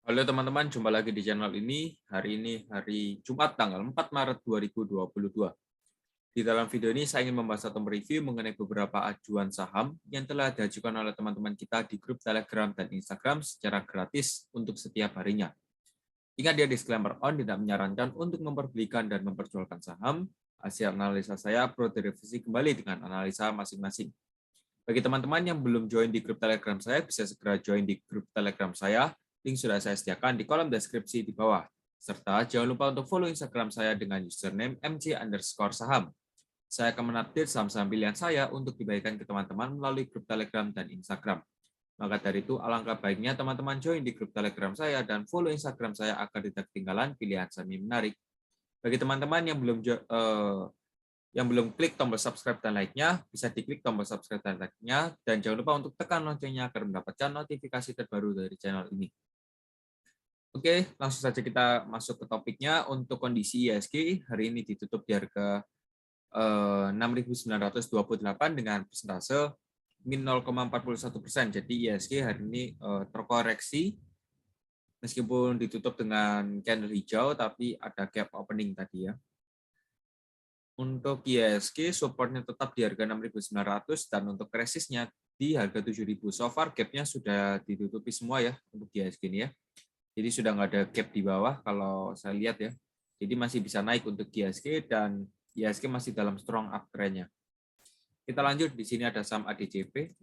Halo teman-teman, jumpa lagi di channel ini. Hari ini hari Jumat tanggal 4 Maret 2022. Di dalam video ini saya ingin membahas atau mereview mengenai beberapa ajuan saham yang telah diajukan oleh teman-teman kita di grup Telegram dan Instagram secara gratis untuk setiap harinya. Ingat ya, disclaimer on tidak menyarankan untuk memperbelikan dan memperjualkan saham. Hasil analisa saya perlu direvisi kembali dengan analisa masing-masing. Bagi teman-teman yang belum join di grup Telegram saya, bisa segera join di grup Telegram saya. Link sudah saya sediakan di kolom deskripsi di bawah. Serta jangan lupa untuk follow Instagram saya dengan username mc_saham. Saya akan mengupdate saham-saham pilihan saya untuk dibagikan ke teman-teman melalui grup Telegram dan Instagram. Maka dari itu, alangkah baiknya teman-teman join di grup Telegram saya dan follow Instagram saya agar tidak ketinggalan pilihan saham yang menarik. Bagi teman-teman yang belum klik tombol subscribe dan like-nya, bisa diklik tombol subscribe dan like-nya, dan jangan lupa untuk tekan loncengnya agar mendapatkan notifikasi terbaru dari channel ini. Oke, langsung saja kita masuk ke topiknya. Untuk kondisi IHSG, hari ini ditutup di harga 6.928 dengan persentase min 0,41%. Jadi IHSG hari ini terkoreksi, meskipun ditutup dengan candle hijau, tapi ada gap opening tadi ya. Untuk IHSG, supportnya tetap di harga 6.900 dan untuk resistnya di harga 7.000. So far gapnya sudah ditutupi semua ya untuk IHSG ini ya. Jadi sudah nggak ada gap di bawah kalau saya lihat ya. Jadi masih bisa naik untuk IHSG dan IHSG masih dalam strong uptrend-nya. Kita lanjut, di sini ada saham ADCP.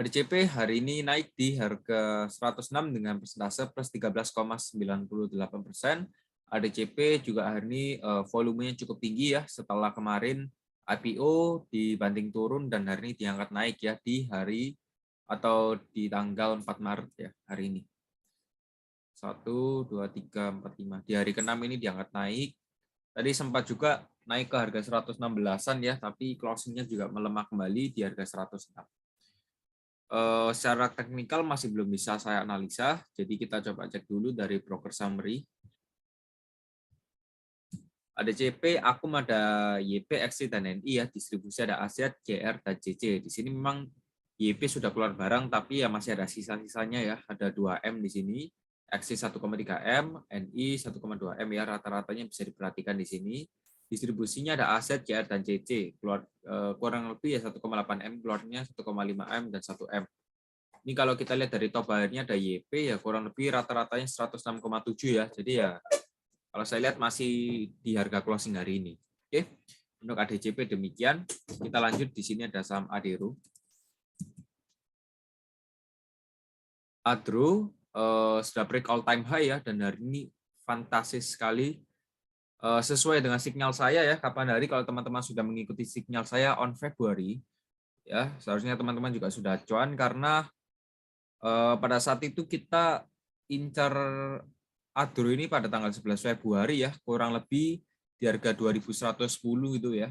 ADCP hari ini naik di harga 106 dengan persentase plus 13,98%. ADCP juga hari ini volumenya cukup tinggi ya, setelah kemarin IPO dibanting turun dan hari ini diangkat naik ya di hari atau di tanggal 4 Maret ya hari ini. 1, 2, 3, 4, 5. Di hari ke-6 ini diangkat naik. Tadi sempat juga naik ke harga 116-an ya, tapi closingnya juga melemah kembali di harga 106. Secara teknikal masih belum bisa saya analisa, jadi kita coba cek dulu dari broker summary. Ada CP, Akum, ada YP, XC, dan NI ya, distribusi ada Aset, JR, dan JC. Di sini memang YP sudah keluar barang, tapi ya masih ada sisa-sisanya ya, ada 2M di sini, XC 1,3M, NI 1,2M ya, rata-ratanya bisa diperhatikan di sini. Distribusinya ada Aset, JR, dan JC, keluar kurang lebih ya 1,8M, keluarnya 1,5M, dan 1M. Ini kalau kita lihat dari top buyer-nya ada YP ya kurang lebih rata-ratanya 106,7 ya. Jadi ya kalau saya lihat masih di harga closing hari ini. Oke. Untuk ADCP demikian. Kita lanjut, di sini ada saham Adero. Adro sudah break all time high ya dan hari ini fantastis sekali. Sesuai dengan sinyal saya ya, kapan hari kalau teman-teman sudah mengikuti sinyal saya on Februari ya, seharusnya teman-teman juga sudah cuan karena pada saat itu kita incar Adro ini pada tanggal 11 Februari ya, kurang lebih di harga 2.110 gitu ya.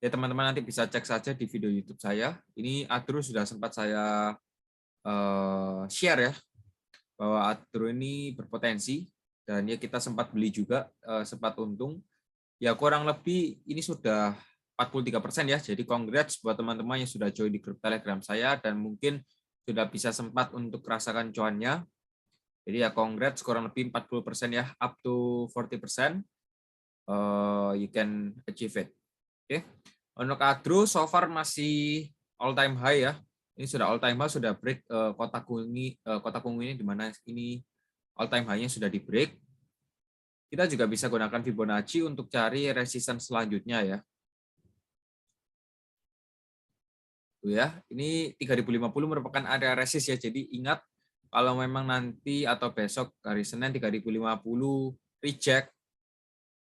Ya teman-teman nanti bisa cek saja di video YouTube saya. Ini Adro sudah sempat saya share ya, bahwa Adro ini berpotensi dan ya kita sempat beli juga, sempat untung. Ya kurang lebih ini sudah 43% ya. Jadi congrats buat teman-teman yang sudah join di grup Telegram saya dan mungkin sudah bisa sempat untuk rasakan cuannya. Jadi ya congrats, kurang lebih 40% ya, up to 40%. You can achieve it. Oke. Untuk Adro so far masih all time high ya. Ini sudah all time high, sudah break kotak ungu ini di mana ini all time high-nya sudah di break. Kita juga bisa gunakan Fibonacci untuk cari resistance selanjutnya ya. Tuh ya, ini 3050 merupakan area resist ya. Jadi ingat kalau memang nanti atau besok hari Senin 3050 reject,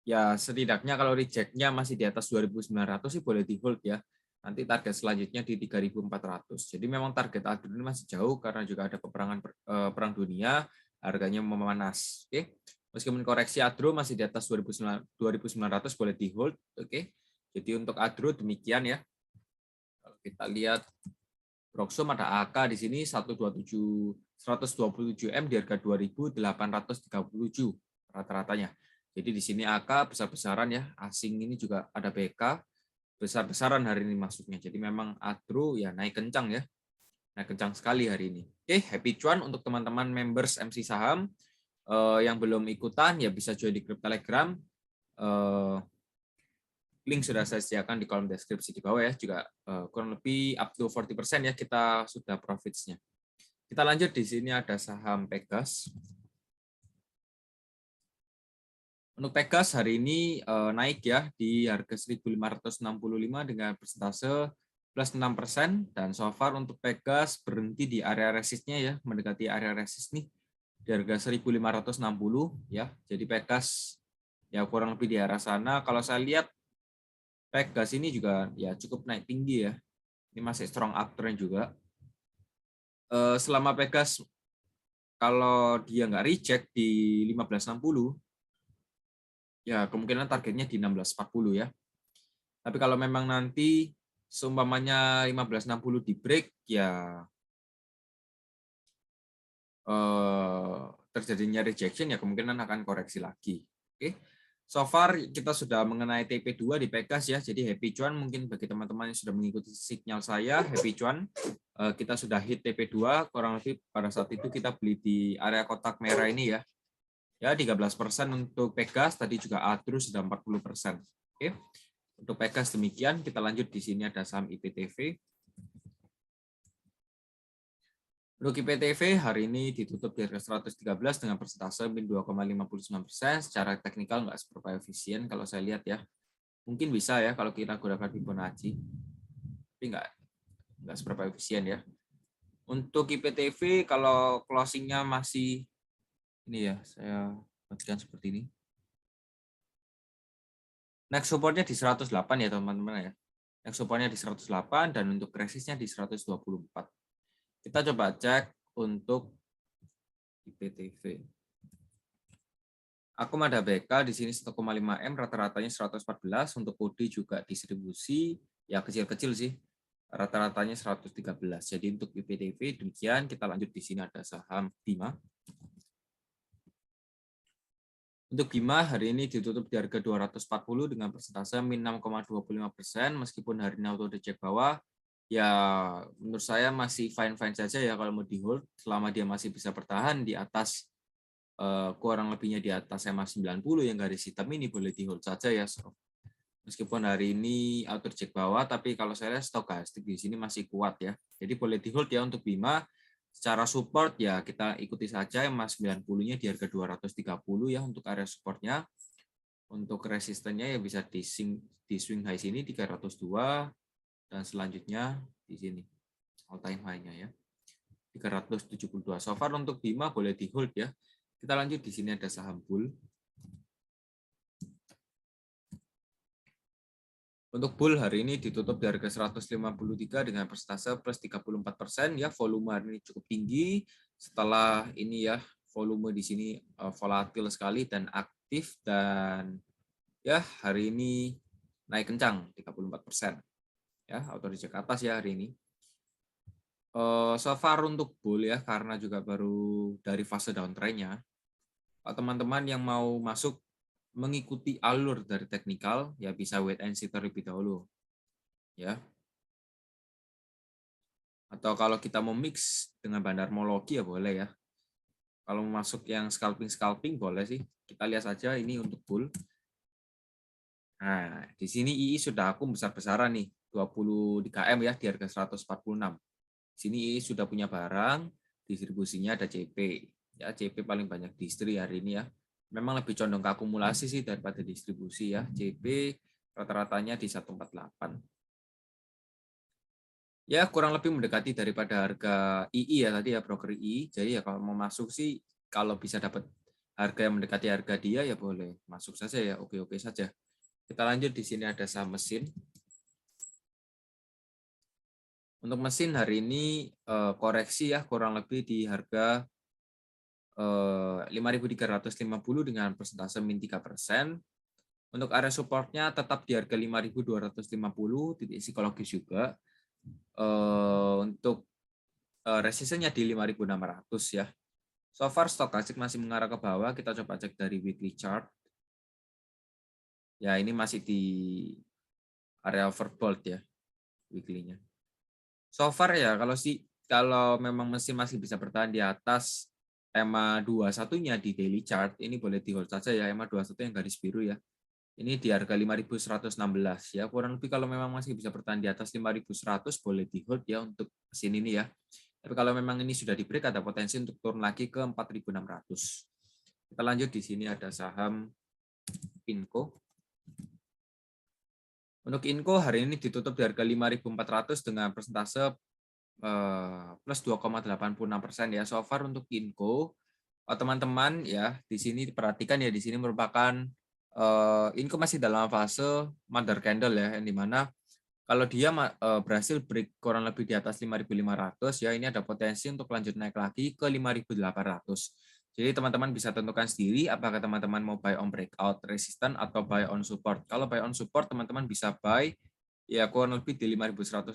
ya setidaknya kalau rejectnya masih di atas 2.900 sih boleh di hold ya. Nanti target selanjutnya di 3.400. Jadi memang target Adro ini masih jauh karena juga ada perang dunia, harganya memanas. Oke. Meskipun koreksi Adro masih di atas 2.900 boleh di hold. Oke. Jadi untuk Adro demikian ya. Kalau kita lihat Proxum ada AK di sini 127M di harga 2.837 rata-ratanya. Jadi di sini AK besar-besaran ya, asing ini juga ada BK besar-besaran hari ini masuknya. Jadi memang Adro ya naik kencang ya. Nah, kencang sekali hari ini. Oke, happy cuan untuk teman-teman members MC Saham. Yang belum ikutan ya bisa join di grup Telegram. Link sudah saya sediakan di kolom deskripsi di bawah ya. Juga kurang lebih up to 40% ya kita sudah profits-nya. Kita lanjut, di sini ada saham Pegas. Untuk Pegas hari ini naik ya di harga 1.565 dengan persentase plus 6%, dan so far untuk Pegas berhenti di area resistnya ya, mendekati area resist nih di harga 1.560 ya. Jadi Pegas ya kurang lebih di arah sana. Kalau saya lihat Pegas ini juga ya cukup naik tinggi ya. Ini masih strong uptrend juga. Selama Pegas kalau dia nggak reject di 1560 ya kemungkinan targetnya di 1640 ya. Tapi kalau memang nanti seumpamanya 1560 di break ya terjadinya rejection ya kemungkinan akan koreksi lagi. Oke. So far kita sudah mengenai TP2 di Pegas ya. Jadi happy cuan mungkin bagi teman-teman yang sudah mengikuti sinyal saya, happy cuan. Kita sudah hit TP2 kurang lebih pada saat itu kita beli di area kotak merah ini ya. Ya 13% untuk Pegas, tadi juga Adrus sudah 40%. Oke. Untuk Pegas demikian, kita lanjut di sini ada saham IPTV. Untuk IPTV hari ini ditutup di harga 113 dengan persentase min 2,59%. Secara teknikal nggak seberapa efisien kalau saya lihat ya. Mungkin bisa ya kalau kita gunakan Fibonacci, tapi nggak seberapa efisien ya. Untuk IPTV kalau closingnya masih ini ya, saya bagikan seperti ini. Next supportnya di 108 ya teman-teman ya. Next supportnya di 108 dan untuk resistnya di 124. Kita coba cek untuk IPTV. Akum ada BK di sini 1,5 M, rata-ratanya 114. Untuk kode juga distribusi ya kecil-kecil sih. Rata-ratanya 113. Jadi untuk IPTV demikian. Kita lanjut, di sini ada saham Bima. Untuk Bima hari ini ditutup di harga 240 dengan persentase min 6,25%. Meskipun hari ini auto reject bawah, ya menurut saya masih fine-fine saja ya kalau mau di hold selama dia masih bisa bertahan di atas kurang lebihnya di atas EMA 90 yang garis hitam ini, boleh di hold saja ya. Meskipun hari ini auto reject bawah, tapi kalau saya lihat stokastik di sini masih kuat ya. Jadi boleh di hold ya untuk Bima. Secara support ya kita ikuti saja EMA 90-nya di harga 230 ya untuk area supportnya. Untuk resistennya ya bisa di swing high sini 302 dan selanjutnya di sini all time high-nya ya 372. So far untuk Bima boleh di hold ya. Kita lanjut, di sini ada saham Bull. Untuk Bull hari ini ditutup di harga 153 dengan persentase plus 34% ya. Volume hari ini cukup tinggi. Setelah ini ya volume di sini volatil sekali dan aktif, dan ya hari ini naik kencang 34%. Ya, auto reject atas ya hari ini. So far untuk Bull ya, karena juga baru dari fase downtrend-nya. Teman-teman yang mau masuk mengikuti alur dari teknikal ya bisa wait and see terlebih dahulu ya. Atau kalau kita mau mix dengan bandarmologi ya boleh ya. Kalau mau masuk yang scalping boleh sih. Kita lihat saja ini untuk bull. Nah, di sini II sudah aku besar-besaran nih, 20 di KM ya di harga 146. Di sini II sudah punya barang, distribusinya ada CP. Ya, CP paling banyak distri hari ini ya. Memang lebih condong ke akumulasi sih daripada distribusi ya. CP rata-ratanya di 148. Ya, kurang lebih mendekati daripada harga II ya tadi ya, broker II. Jadi ya kalau mau masuk sih, kalau bisa dapat harga yang mendekati harga dia ya boleh masuk saja ya, oke-oke saja. Kita lanjut, di sini ada saham mesin. Untuk mesin hari ini koreksi ya, kurang lebih di harga 5.350 dengan persentase min 3%. Untuk area supportnya tetap di harga 5.250, titik psikologis juga. Untuk resistennya di 5.600 ya. So far stokastik masih mengarah ke bawah. Kita coba cek dari weekly chart. Ya, ini masih di area overbought ya weekly-nya. So far ya kalau kalau memang mesin masih bisa bertahan di atas EMA 21-nya di daily chart, ini boleh di hold saja ya, EMA 21 yang garis biru ya. Ini di harga 5.116 ya. Kurang lebih kalau memang masih bisa bertahan di atas 5.100 boleh di hold ya untuk mesin ini ya. Tapi kalau memang ini sudah di break ada potensi untuk turun lagi ke 4.600. Kita lanjut, di sini ada saham Inco. Untuk Inco hari ini ditutup di harga 5.400 dengan persentase plus 2,86% ya. So far untuk Inco, teman-teman ya di sini perhatikan ya, di sini merupakan Inco masih dalam fase mother candle ya, yang dimana kalau dia berhasil break kurang lebih di atas 5.500 ya, ini ada potensi untuk lanjut naik lagi ke 5.800. Jadi teman-teman bisa tentukan sendiri apakah teman-teman mau buy on breakout resistance atau buy on support. Kalau buy on support teman-teman bisa buy ya kurang lebih di 5.150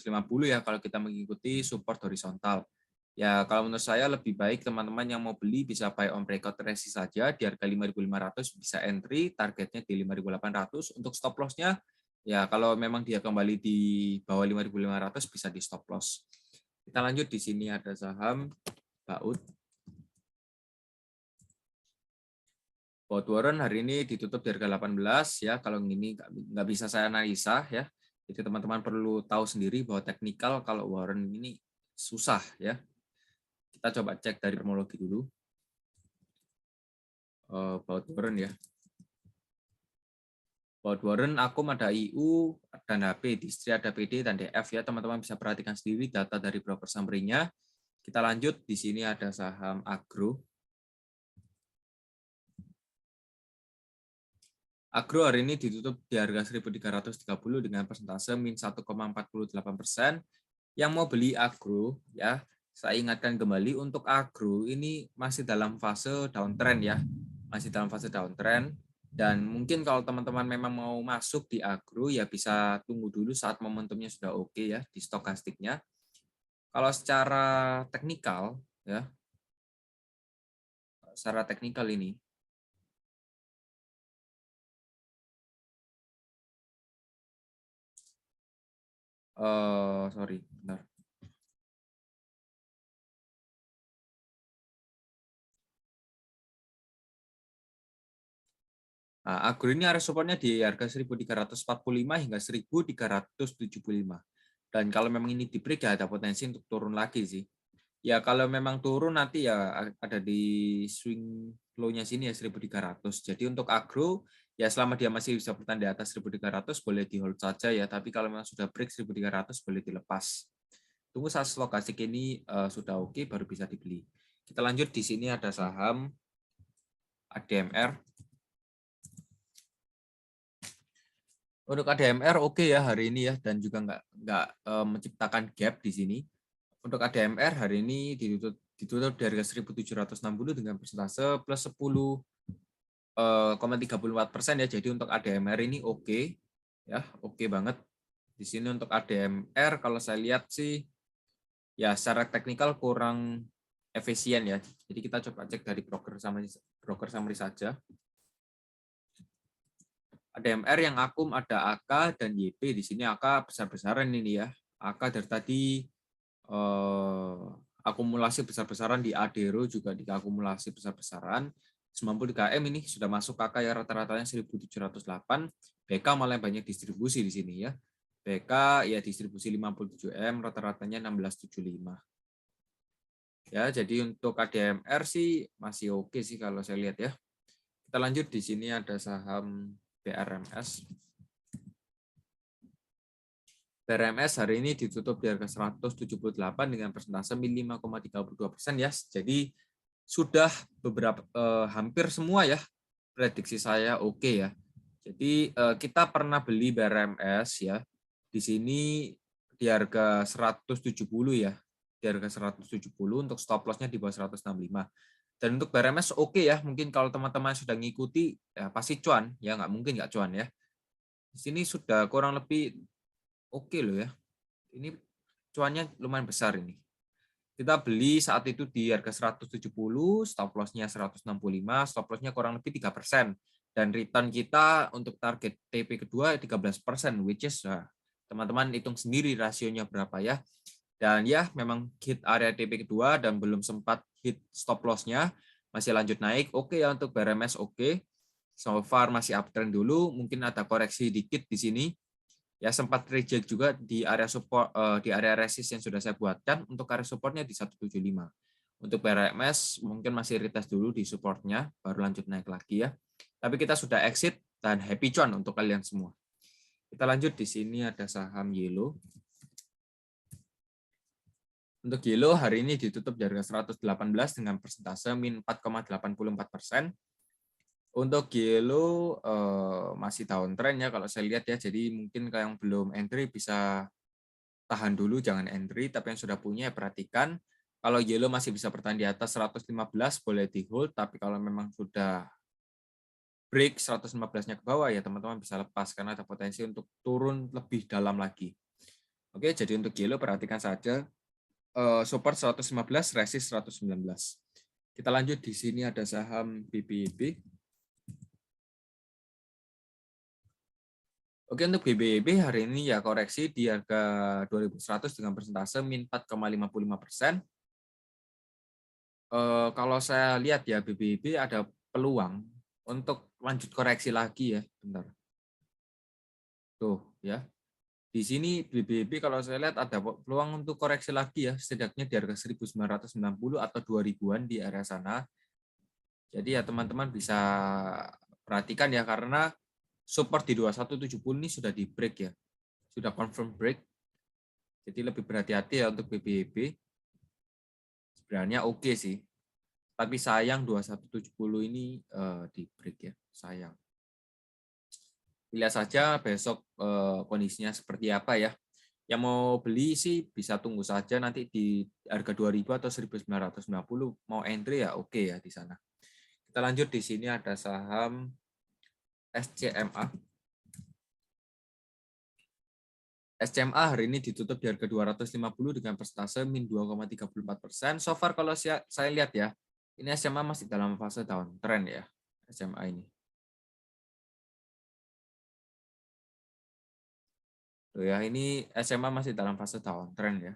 ya kalau kita mengikuti support horizontal. Ya kalau menurut saya lebih baik teman-teman yang mau beli bisa buy on breakout resist saja di harga 5.500, bisa entry, targetnya di 5.800. Untuk stop loss-nya ya kalau memang dia kembali di bawah 5.500 bisa di stop loss. Kita lanjut, di sini ada saham Baut. Baut Warren hari ini ditutup di harga 18 ya. Kalau ini nggak bisa saya analisa ya. Jadi teman-teman perlu tahu sendiri bahwa teknikal kalau Warren ini susah ya. Kita coba cek dari terminologi dulu. Baut Warren ya. Baut Warren, Akum ada IU dan HP, di Istri ada PD dan DF ya. Teman-teman bisa perhatikan sendiri data dari broker summary-nya. Kita lanjut, di sini ada saham Agro. Agro hari ini ditutup di harga 1.330 dengan persentase min 1,48%. Yang mau beli Agro ya, saya ingatkan kembali untuk Agro ini masih dalam fase downtrend ya. Masih dalam fase downtrend, dan mungkin kalau teman-teman memang mau masuk di Agro ya bisa tunggu dulu saat momentumnya sudah oke ya di stokastiknya. Kalau secara teknikal ya, secara teknikal ini sorry, benar. Nah, Agro ini area supportnya di harga 1.345 hingga 1.375. Dan kalau memang ini di break ya ada potensi untuk turun lagi sih. Ya kalau memang turun nanti ya ada di swing low-nya sini ya 1.300. Jadi untuk Agro ya selama dia masih bisa bertahan di atas 1.300 boleh di hold saja ya. Tapi kalau memang sudah break 1.300 boleh dilepas. Tunggu saat stokastik ini sudah oke baru bisa dibeli. Kita lanjut, di sini ada saham ADMR. Untuk ADMR oke ya hari ini ya, dan juga nggak menciptakan gap di sini. Untuk ADMR hari ini ditutup di harga 1.760 dengan persentase plus 10,34% ya. Jadi untuk ADMR ini oke ya, oke banget. Di sini untuk ADMR kalau saya lihat sih ya secara teknikal kurang efisien ya. Jadi kita coba cek dari broker summary saja. ADMR yang akum ada AK dan YP. Di sini AK besar-besaran ini ya. AK dari tadi akumulasi besar-besaran, di Adero juga diakumulasi besar-besaran. 93M ini sudah masuk KK ya, rata-ratanya 1.708. BK malah banyak distribusi di sini ya. BK ya distribusi 57M, rata-ratanya 1675. Ya, jadi untuk ADMR sih masih oke sih kalau saya lihat ya. Kita lanjut, di sini ada saham BRMS. BRMS hari ini ditutup di harga 178 dengan persentase 5,32% ya. Jadi sudah beberapa hampir semua ya prediksi saya oke ya. Jadi kita pernah beli BRMS ya. Di sini di harga 170 ya. Di harga 170, untuk stop loss-nya di bawah 165. Dan untuk BRMS oke ya. Mungkin kalau teman-teman sudah ngikuti ya pasti cuan ya, nggak mungkin nggak cuan ya. Di sini sudah kurang lebih oke loh ya. Ini cuannya lumayan besar ini. Kita beli saat itu di harga 170, stop loss-nya 165, stop loss-nya kurang lebih 3%. Dan return kita untuk target TP kedua 13%, which is teman-teman hitung sendiri rasionya berapa ya. Dan ya memang hit area TP kedua dan belum sempat hit stop loss-nya, masih lanjut naik. Oke ya untuk BRMS oke. So far masih uptrend dulu, mungkin ada koreksi dikit di sini. Ya sempat reject juga di area support di area resist yang sudah saya buatkan. Untuk area supportnya di 175. Untuk BRMS mungkin masih retest dulu di supportnya, baru lanjut naik lagi ya. Tapi kita sudah exit dan happy cuan untuk kalian semua. Kita lanjut, di sini ada saham Yellow. Untuk Yellow hari ini ditutup di harga 118 dengan persentase min 4,84%. Untuk Yellow masih downtrend ya kalau saya lihat ya. Jadi mungkin yang belum entry bisa tahan dulu, jangan entry. Tapi yang sudah punya perhatikan. Kalau Yellow masih bisa bertahan di atas 115 boleh di hold. Tapi kalau memang sudah break 115-nya ke bawah ya teman-teman bisa lepas karena ada potensi untuk turun lebih dalam lagi. Oke, jadi untuk Yellow perhatikan saja. Support 115, resist 119. Kita lanjut, di sini ada saham BBYB. Oke, untuk BBYB hari ini ya koreksi di harga 2100 dengan persentase min 4,55%. Kalau saya lihat ya BBYB ada peluang untuk lanjut koreksi lagi ya, bentar. Tuh ya. Di sini BBB kalau saya lihat ada peluang untuk koreksi lagi ya, setidaknya di harga 1990 atau 2000-an di area sana. Jadi ya teman-teman bisa perhatikan ya, karena support di 2170 ini sudah di break ya. Sudah confirm break. Jadi lebih berhati-hati ya untuk BBB. Sebenarnya oke sih. Tapi sayang 2170 ini di break ya, sayang. Lihat saja besok kondisinya seperti apa ya. Yang mau beli sih bisa tunggu saja nanti di harga 2000 atau 1990 mau entry ya oke ya di sana. Kita lanjut, di sini ada saham SCMA. SCMA hari ini ditutup di harga 250 dengan persentase min 2,34%. So far kalau saya lihat ya, ini SCMA masih dalam fase downtrend ya, SCMA ini. Tuh ya, ini SMA masih dalam fase downtrend ya.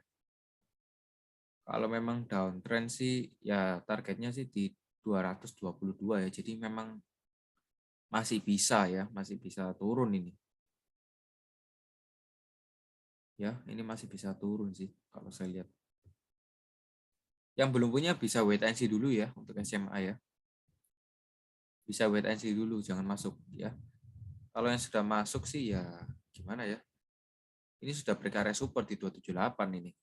Kalau memang downtrend sih ya targetnya sih di 222 ya. Jadi memang masih bisa ya, masih bisa turun ini. Ya, ini masih bisa turun sih kalau saya lihat. Yang belum punya bisa wait and see dulu ya untuk SMA ya. Bisa wait and see dulu, jangan masuk ya. Kalau yang sudah masuk sih ya gimana ya? Ini sudah berkarya support di 278 ini.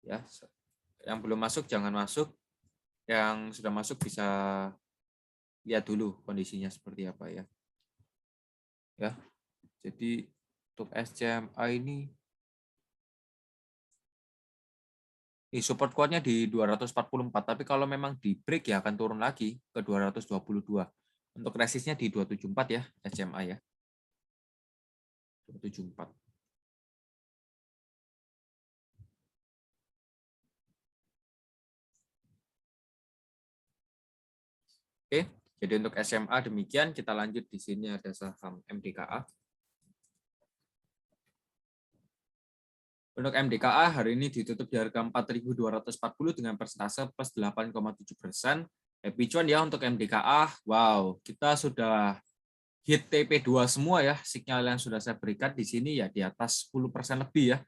Ya, yang belum masuk jangan masuk. Yang sudah masuk bisa lihat dulu kondisinya seperti apa ya. Ya. Jadi untuk SCMA ini support kuatnya di 244, tapi kalau memang di break ya akan turun lagi ke 222. Untuk resistnya di 274 ya SCMA ya. 274. Oke, jadi untuk SMA demikian. Kita lanjut, di sini ada saham MDKA. Untuk MDKA hari ini ditutup di harga 4.240 dengan persentase plus 8,7%. Happy cuan ya untuk MDKA. Wow, kita sudah hit TP2 semua ya. Sinyal yang sudah saya berikan di sini ya di atas 10% lebih ya.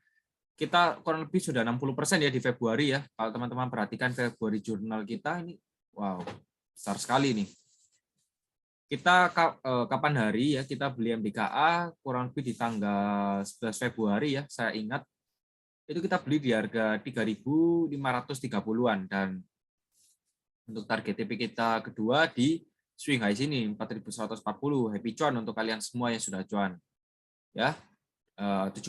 Kita kurang lebih sudah 60% ya di Februari ya. Kalau teman-teman perhatikan Februari jurnal kita ini, wow, besar sekali nih. Kita kapan hari ya kita beli MDKA kurang lebih di tanggal 11 Februari ya, saya ingat. Itu kita beli di harga 3.530-an, dan untuk target TP kita kedua di swing high sini 4.140. Happy cuan untuk kalian semua yang sudah cuan. Ya. 17%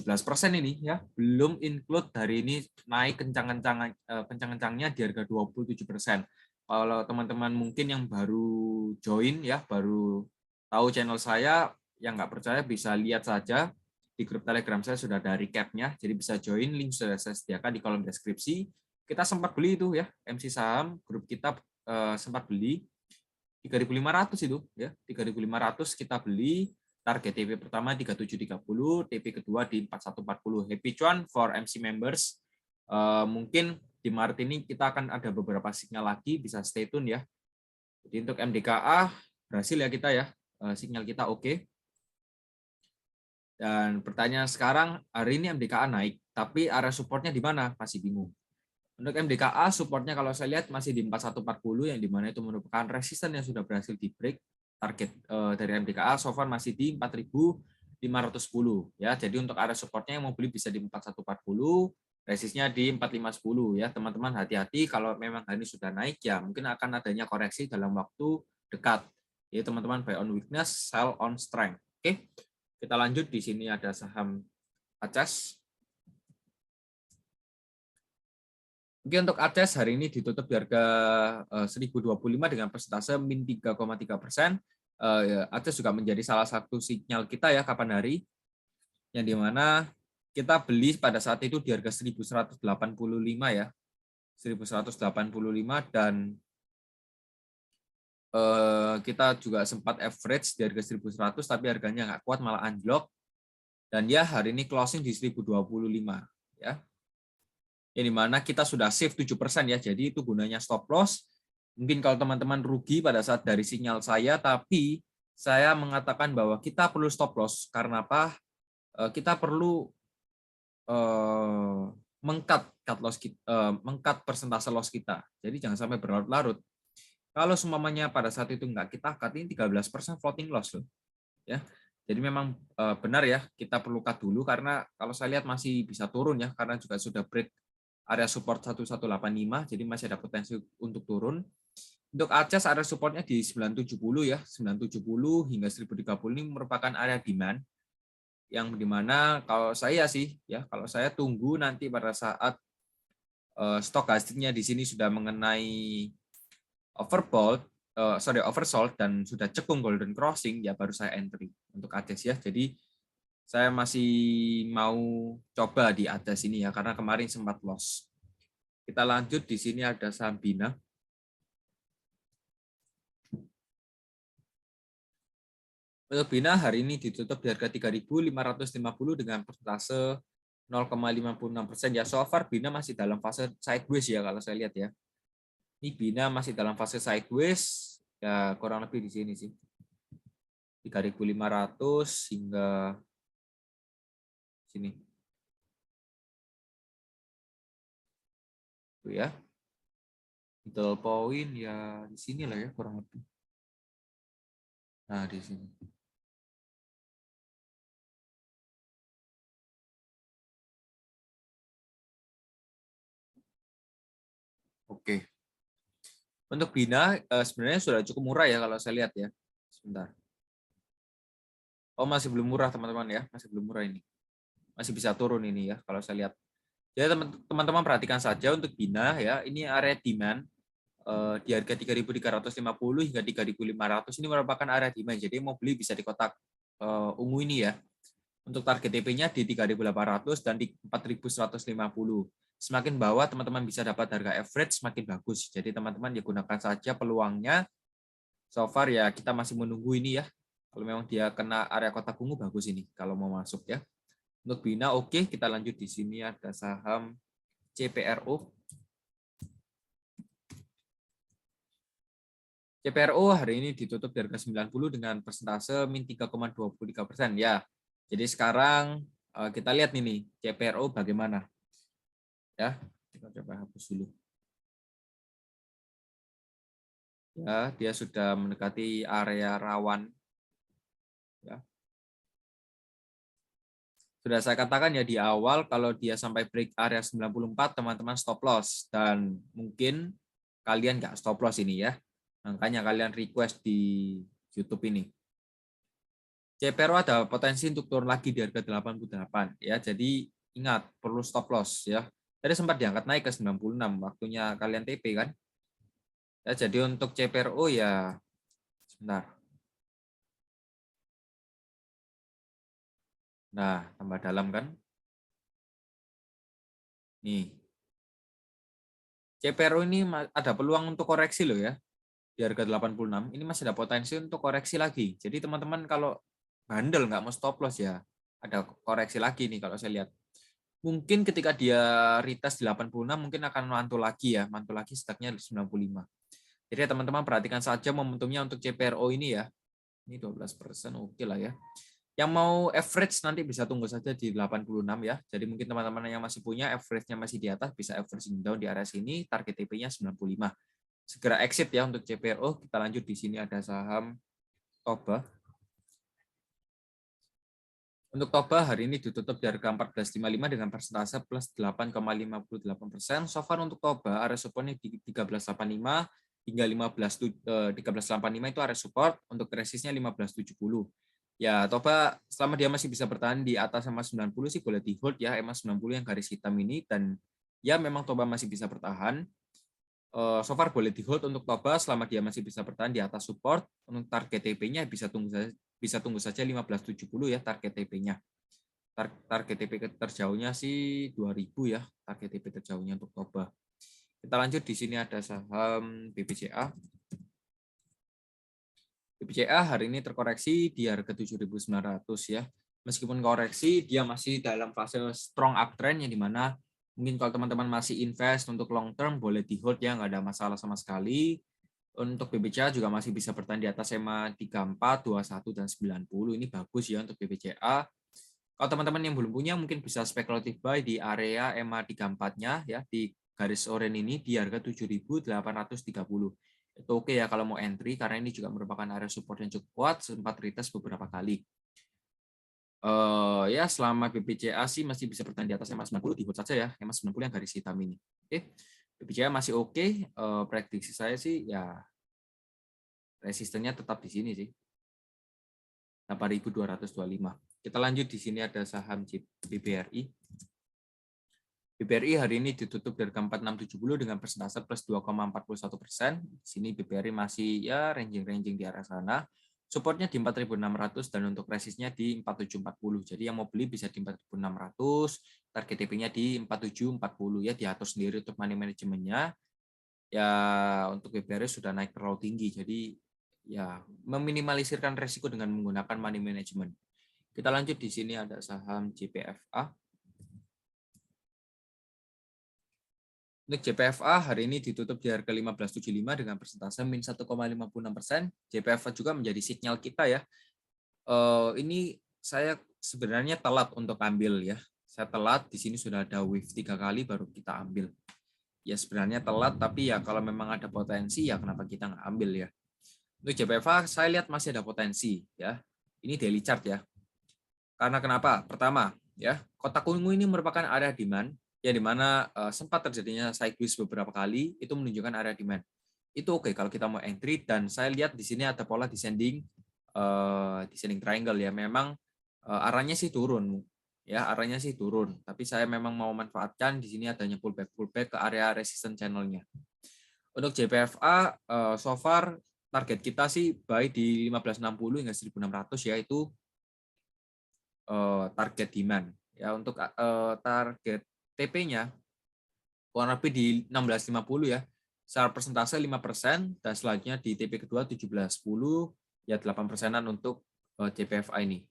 ini ya, belum include hari ini naik kencang-kencangnya di harga 27%. Kalau teman-teman mungkin yang baru join ya, baru tahu channel saya, yang nggak percaya bisa lihat saja di grup Telegram saya sudah ada recap-nya, jadi bisa join, link sudah saya sediakan di kolom deskripsi. Kita sempat beli itu ya, MC saham grup kita sempat beli 3.500 itu ya, 3.500 kita beli. Target TP pertama 3730, TP kedua di 4140. Happy cuan for MC members. Mungkin di Maret ini kita akan ada beberapa sinyal lagi, bisa stay tune ya. Jadi untuk MDKA berhasil ya kita ya, sinyal kita oke. Dan pertanyaan sekarang, hari ini MDKA naik, tapi area supportnya di mana? Masih bingung. Untuk MDKA supportnya kalau saya lihat masih di 4140, yang dimana itu merupakan resisten yang sudah berhasil di break. Target dari MDKA so far masih di 4510 ya. Jadi untuk area supportnya yang mau beli bisa di 4140, resistnya di 4510 ya. Teman-teman hati-hati kalau memang hari ini sudah naik ya, mungkin akan adanya koreksi dalam waktu dekat. Jadi teman-teman buy on weakness, sell on strength. Oke. Kita lanjut, di sini ada saham ACES. Oke, untuk ACES hari ini ditutup di harga 1025 dengan persentase min 3,3%. ACES juga menjadi salah satu sinyal kita ya kapan hari, yang dimana kita beli pada saat itu di harga 1185 ya, 1185, dan kita juga sempat average di harga 1100, tapi harganya nggak kuat malah anjlok, dan ya hari ini closing di 1025 ya. Yang dimana kita sudah save 7% ya, jadi itu gunanya stop loss. Mungkin kalau teman-teman rugi pada saat dari sinyal saya, tapi saya mengatakan bahwa kita perlu stop loss. Karena apa? Kita perlu mengkat persentase loss kita. Jadi jangan sampai berlarut-larut. Kalau semuanya pada saat itu nggak kita cut, ini 13% floating loss loh. Ya. Jadi memang benar ya, kita perlu cut dulu, karena kalau saya lihat masih bisa turun ya, karena juga sudah break area support 1185, jadi masih ada potensi untuk turun. Untuk ACES area supportnya di 970 ya, 970 hingga 1030 ini merupakan area demand, yang dimana kalau saya sih ya, kalau saya tunggu nanti pada saat stokastiknya di sini sudah mengenai oversold dan sudah cekung golden crossing, ya baru saya entry untuk ACES ya. Jadi saya masih mau coba di ACES ini ya, karena kemarin sempat loss. Kita lanjut, di sini ada saham Bina. Untuk Bina hari ini ditutup di harga 3.550 dengan persentase 0,56% ya. So far Bina masih dalam fase sideways ya kalau saya lihat ya. Ini Bina masih dalam fase sideways ya, kurang lebih di sini sih. 3.500 hingga sini. Tuh ya. Middle point ya di sini lah ya kurang lebih. Nah, di sini. Oke. Untuk Bina sebenarnya sudah cukup murah ya kalau saya lihat ya. Sebentar. Oh, masih belum murah teman-teman ya, masih belum murah ini. Masih bisa turun ini ya kalau saya lihat. Jadi teman-teman perhatikan saja untuk Bina ya, ini area demand di harga 3.350 hingga 3.500 ini merupakan area demand. Jadi mau beli bisa di kotak ungu ini ya. Untuk target TP-nya di 3.800 dan di 4.150. Semakin bawah teman-teman bisa dapat harga average semakin bagus. Jadi teman-teman ya gunakan saja peluangnya. So far ya kita masih menunggu ini ya. Kalau memang dia kena area kotak ungu bagus ini kalau mau masuk ya. Untuk Bina oke, kita lanjut, di sini ada saham CPRO. CPRO hari ini ditutup di harga 90 dengan persentase min 3,23% ya. Jadi sekarang kita lihat nih CPRO bagaimana. Ya, kita coba hapus dulu. Ya, dia sudah mendekati area rawan. Ya. Sudah saya katakan ya di awal, kalau dia sampai break area 94, teman-teman stop loss. Dan mungkin kalian nggak stop loss ini ya. Makanya kalian request di YouTube ini. CPRO ada potensi untuk turun lagi di harga 88 ya. Jadi ingat perlu stop loss ya. Tadi sempat diangkat naik ke 96, waktunya kalian TP kan. Ya, jadi untuk CPRO ya sebentar. Nah, tambah dalam kan. Nih. CPRO ini ada peluang untuk koreksi loh ya. Di harga 86 ini masih ada potensi untuk koreksi lagi. Jadi teman-teman kalau bandel, nggak mau stop loss ya. Ada koreksi lagi nih kalau saya lihat. Mungkin ketika dia retest di 86 mungkin akan mantul lagi ya, mantul lagi stucknya 95. Jadi teman-teman perhatikan saja momentumnya untuk CPRO ini ya. Ini 12% oke lah ya. Yang mau average nanti bisa tunggu saja di 86 ya. Jadi mungkin teman-teman yang masih punya average-nya masih di atas bisa averaging down di area sini, target TP-nya 95. Segera exit ya untuk CPRO. Kita lanjut di sini ada saham Toba. Untuk Toba hari ini ditutup di harga 14.55 dengan persentase plus 8,58%. So far untuk Toba area supportnya di 13.85 hingga 13.85 itu area support, untuk resistnya 15.70. Ya, Toba selama dia masih bisa bertahan di atas EMA 90 sih boleh di hold ya, EMA 90 yang garis hitam ini, dan ya memang Toba masih bisa bertahan. So far boleh di hold untuk Toba selama dia masih bisa bertahan di atas support. Untuk target TP-nya bisa tunggu saja 15.70 ya target TP-nya. Target TP terjauhnya sih 2000 ya, target TP terjauhnya untuk Toba. Kita lanjut di sini ada saham BBCA. BBCA hari ini terkoreksi di harga 7.900 ya. Meskipun koreksi, dia masih dalam fase strong uptrend yang dimana mungkin kalau teman-teman masih invest untuk long term boleh di hold ya, nggak ada masalah sama sekali. Untuk BBCA juga masih bisa bertahan di atas EMA 34, 21, dan 90. Ini bagus ya untuk BBCA. Kalau teman-teman yang belum punya mungkin bisa spekulatif buy di area EMA 34-nya ya, di garis oranye ini di harga 7.830. Itu oke ya kalau mau entry karena ini juga merupakan area support yang cukup kuat, sempat retest beberapa kali. Ya selama BBCA sih masih bisa bertahan di atas EMA 90, di hold saja ya, EMA 90 yang garis hitam ini. Oke. BBCA masih oke. Prediksi saya sih ya resistennya tetap di sini sih. 8.225. Kita lanjut di sini ada saham BBRI. BBRI hari ini ditutup dari 4670 dengan persentase plus 2,41%. Di sini BBRI masih ya ranging-ranging di arah sana. Supportnya di 4.600 dan untuk resistnya di 4740. Jadi yang mau beli bisa di 4.600, target TP-nya di 4740 ya, diatur sendiri untuk money manajemennya. Ya untuk BBRI sudah naik terlalu tinggi, jadi ya meminimalisirkan resiko dengan menggunakan money management. Kita lanjut di sini ada saham JPFA. Untuk JPFA hari ini ditutup di harga 1575 dengan persentase min 1,56%. JPFA juga menjadi sinyal kita ya. Ini saya sebenarnya telat untuk ambil ya. Saya telat, di sini sudah ada wave 3 kali baru kita ambil. Ya sebenarnya telat, tapi ya kalau memang ada potensi ya kenapa kita nggak ambil ya. Untuk JPFA saya lihat masih ada potensi ya. Ini daily chart ya. Karena kenapa? Pertama, ya, kotak ungu ini merupakan area demand ya, di mana sempat terjadinya sideways beberapa kali, itu menunjukkan area demand. Itu oke kalau kita mau entry, dan saya lihat di sini ada pola descending triangle ya. Memang arahnya sih turun ya, arahnya sih turun, tapi saya memang mau manfaatkan di sini adanya pullback ke area resistance channel-nya. Untuk JPFA so far target kita sih buy di 1560 hingga 1600 ya, itu target demand ya. Untuk target TP-nya kurang lebih di 1650 ya, secara persentase 5%, dan selanjutnya di TP kedua 1710 ya, 8%-an untuk JPFA ini.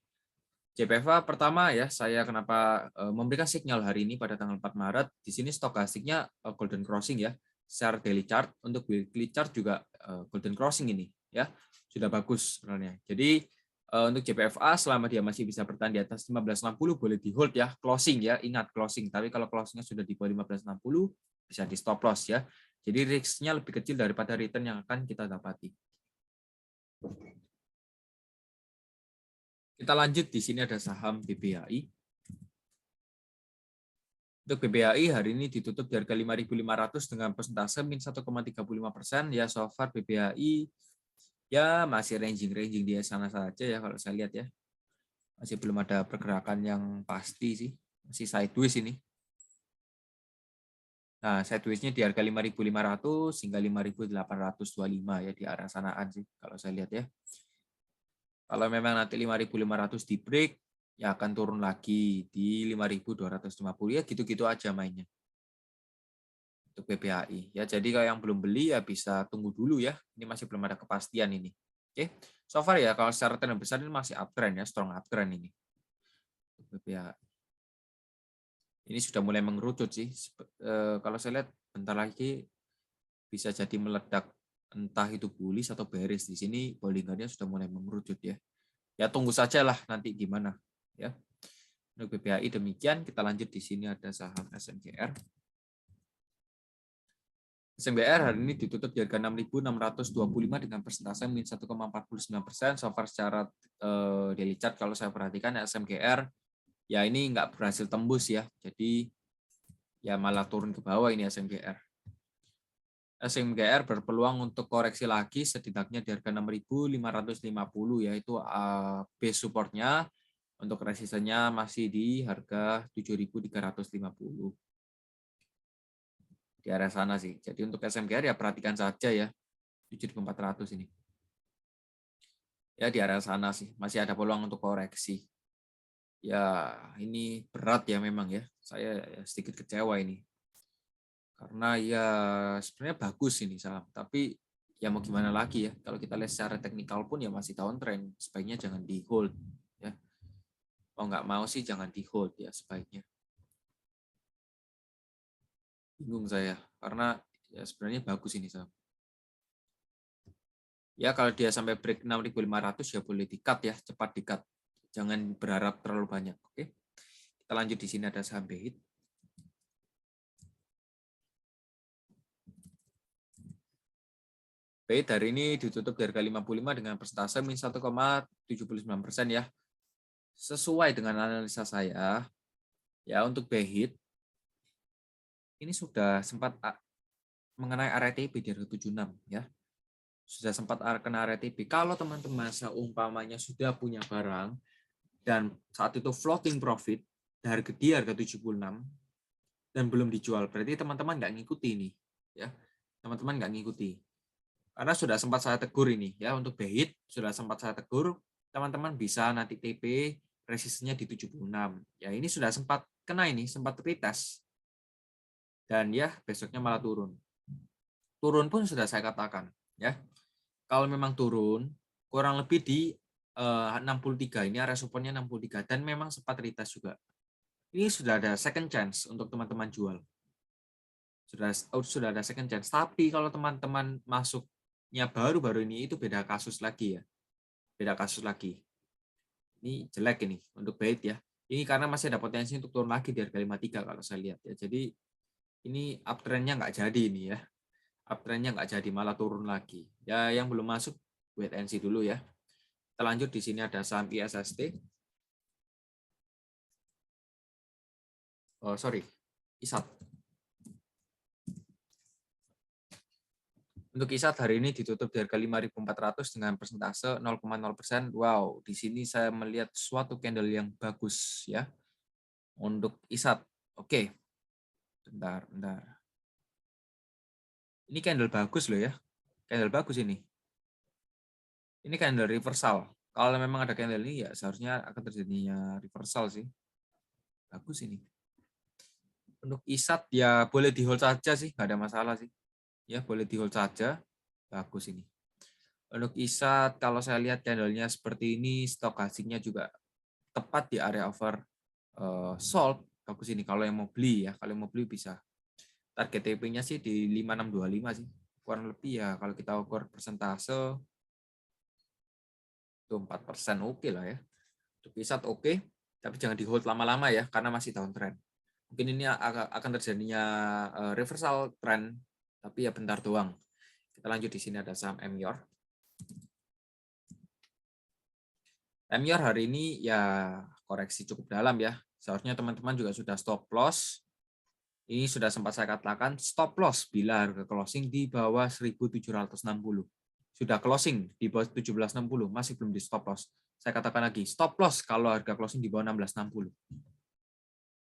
JPFA pertama ya, saya kenapa memberikan sinyal hari ini pada tanggal 4 Maret, di sini stokastiknya golden crossing ya, secara daily chart. Untuk weekly chart juga golden crossing ini ya, sudah bagus sebenarnya. Jadi untuk JPFA selama dia masih bisa bertahan di atas 1560 boleh di hold ya, closing ya, ingat closing. Tapi kalau closingnya sudah di bawah 1560 bisa di stop loss ya. Jadi risknya lebih kecil daripada return yang akan kita dapati. Kita lanjut, di sini ada saham BBHI. Untuk BBHI hari ini ditutup di harga 5.500 dengan persentase min 1,35%. Ya, so far BBHI ya masih ranging di sana saja ya kalau saya lihat ya. Masih belum ada pergerakan yang pasti sih. Masih sideways ini. Nah, sideways-nya di harga 5.500 hingga 5.825 ya, di arah sanaan sih kalau saya lihat ya. Kalau memang nanti 5.500 di break, ya akan turun lagi di 5.250 ya, gitu-gitu aja mainnya. Untuk BBHI ya, jadi kalau yang belum beli ya bisa tunggu dulu ya. Ini masih belum ada kepastian ini. Oke, so far ya kalau secara trend besar ini masih uptrend ya, strong uptrend ini. BPH. Ini sudah mulai mengerucut sih. Kalau saya lihat bentar lagi bisa jadi meledak, entah itu bullish atau bearish. Di sini Bollingernya sudah mulai mengerucut ya. Ya tunggu saja lah nanti gimana ya. Untuk BPHI demikian, kita lanjut di sini ada saham SMGR. SMGR hari ini ditutup di harga 6.625 dengan persentase min 1,49%. So far secara daily chart kalau saya perhatikan SMGR ya ini nggak berhasil tembus ya. Jadi ya malah turun ke bawah ini SMGR. SMGR berpeluang untuk koreksi lagi setidaknya di harga 6.550 yaitu base supportnya, untuk resistennya masih di harga 7.350 di area sana sih. Jadi untuk SMGR ya perhatikan saja ya 7.400 ini. Ya di area sana sih masih ada peluang untuk koreksi. Ya ini berat ya memang ya. Saya sedikit kecewa ini. Karena ya sebenarnya bagus ini saham, tapi ya mau gimana lagi ya. Kalau kita lihat secara teknikal pun ya masih downtrend, sebaiknya jangan di hold ya. Mau nggak mau sih jangan di hold ya sebaiknya. Bingung saya karena ya sebenarnya bagus ini saham. Ya kalau dia sampai break 6.500 ya boleh di-cut ya, cepat di-cut. Jangan berharap terlalu banyak, oke? Kita lanjut di sini ada saham BHIT. BHIT hari ini ditutup di harga 55 dengan persentase min 1,79% ya. Sesuai dengan analisa saya, ya untuk BHIT ini sudah sempat mengenai area TP di harga 76 ya. Sudah sempat kena area TP. Kalau teman-teman seumpamanya sudah punya barang dan saat itu floating profit di harga 76 dan belum dijual, berarti teman-teman nggak ngikuti nih ya. Teman-teman nggak ngikuti. Karena sudah sempat saya tegur ini ya, untuk BHIT sudah sempat saya tegur, teman-teman bisa nanti TP resistnya di 76. Ya ini sudah sempat kena ini, sempat retest. Dan ya besoknya malah turun. Turun pun sudah saya katakan ya. Kalau memang turun kurang lebih di 63, ini area supportnya 63 dan memang sempat retest juga. Ini sudah ada second chance untuk teman-teman jual. Sudah ada second chance. Tapi kalau teman-teman masuknya baru-baru ini itu beda kasus lagi ya. Beda kasus lagi. Ini jelek ini untuk BHIT ya. Ini karena masih ada potensi untuk turun lagi di harga 53 kalau saya lihat ya. Jadi ini uptrendnya nggak jadi ini ya. Uptrendnya nggak jadi, malah turun lagi. Ya yang belum masuk wait and see dulu ya. Kita lanjut di sini ada saham ISST. Oh sorry, ISAT. Untuk ISAT hari ini ditutup di harga 5.400 dengan persentase 0,0%. Wow, di sini saya melihat suatu candle yang bagus ya untuk ISAT. Oke, bentar. Ini candle bagus loh ya, candle bagus ini. Ini candle reversal. Kalau memang ada candle ini ya seharusnya akan terjadinya reversal sih. Bagus ini. Untuk ISAT ya boleh di hold saja sih, nggak ada masalah sih. Ya boleh di hold saja. Bagus ini. Untuk ISAT kalau saya lihat candlenya seperti ini, stokastiknya juga tepat di area over sold. Bagus ini kalau yang mau beli ya, kalau yang mau beli bisa. Target TP-nya sih di 5625 sih. Kurang lebih ya kalau kita ukur persentase itu 4%, oke lah ya. Untuk ISAT oke, tapi jangan di hold lama-lama ya karena masih downtrend. Mungkin ini akan terjadinya reversal trend, tapi ya bentar doang. Kita lanjut di sini ada saham Emyor. Emyor hari ini ya koreksi cukup dalam ya. Seharusnya teman-teman juga sudah stop loss. Ini sudah sempat saya katakan stop loss bila harga closing di bawah 1760. Sudah closing di bawah 1760, masih belum di stop loss. Saya katakan lagi, stop loss kalau harga closing di bawah 1660.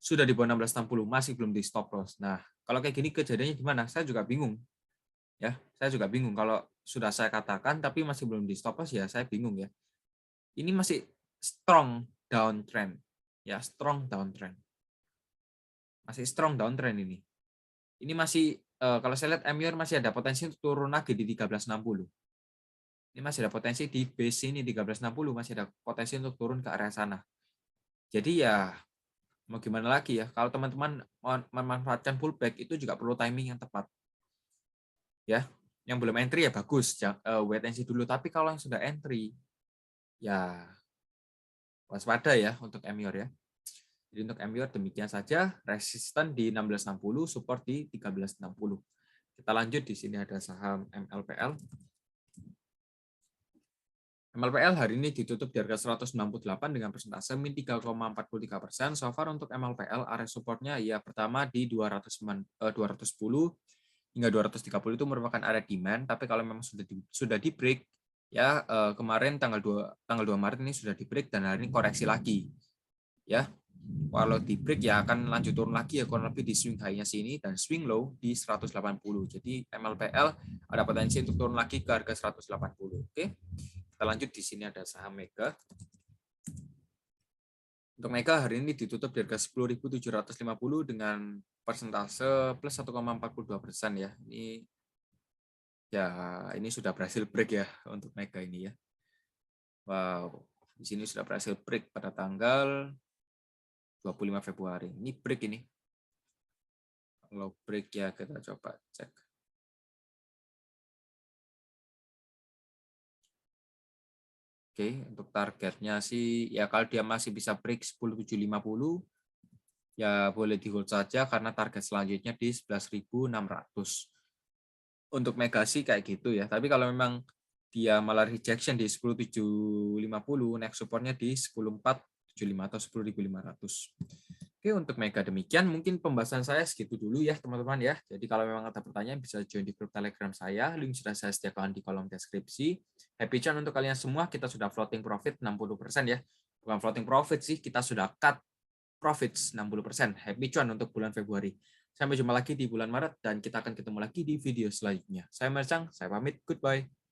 Sudah di bawah 1660, masih belum di stop loss. Nah, kalau kayak gini kejadiannya gimana? Saya juga bingung. Ya, saya juga bingung kalau sudah saya katakan tapi masih belum di stop loss ya saya bingung ya. Ini masih strong downtrend. Ya, strong downtrend. Masih strong downtrend ini. Ini masih kalau saya lihat Emyor masih ada potensi untuk turun lagi di 1360. Ini masih ada potensi di base ini 1360, masih ada potensi untuk turun ke area sana. Jadi ya mau gimana lagi ya, kalau teman-teman memanfaatkan pullback itu juga perlu timing yang tepat. Ya, yang belum entry ya bagus, wait and see dulu. Tapi kalau yang sudah entry, ya waspada ya untuk EMIOR ya. Jadi untuk EMIOR demikian saja, resisten di 1660, support di 1360. Kita lanjut, di sini ada saham MLPL. MLPL hari ini ditutup di harga 198 dengan persentase min 3,43%. So far untuk MLPL area supportnya ya pertama di 210 hingga 230 itu merupakan area demand, tapi kalau memang sudah di break ya, kemarin tanggal 2 Maret ini sudah di break dan hari ini koreksi lagi. Ya. Kalau di break ya akan lanjut turun lagi ya, kurang lebih di swing high-nya sini dan swing low di 180. Jadi MLPL ada potensi untuk turun lagi ke harga 180. Oke. Kita lanjut, di sini ada saham Mega. Untuk Mega hari ini ditutup di harga 10.750 dengan persentase plus 1,42% ya. Ini sudah berhasil break ya untuk Mega ini ya. Wow, di sini sudah berhasil break pada tanggal 25 Februari. Ini break ini. Kalau break ya kita coba cek. Oke, untuk targetnya sih ya kalau dia masih bisa break 10.750 ya boleh di hold saja karena target selanjutnya di 11.600. Untuk Mega sih kayak gitu ya. Tapi kalau memang dia malah rejection di 10.750, next supportnya di 10.475 atau 10.500. Oke, untuk Mega demikian. Mungkin pembahasan saya segitu dulu ya teman-teman ya. Jadi kalau memang ada pertanyaan bisa join di grup Telegram saya. Link sudah saya sediakan di kolom deskripsi. Happy chance untuk kalian semua. Kita sudah floating profit 60% ya. Bukan floating profit sih, kita sudah cut profits 60%. Happy cuan untuk bulan Februari. Sampai jumpa lagi di bulan Maret dan kita akan ketemu lagi di video selanjutnya. Saya Mercang, saya pamit. Goodbye.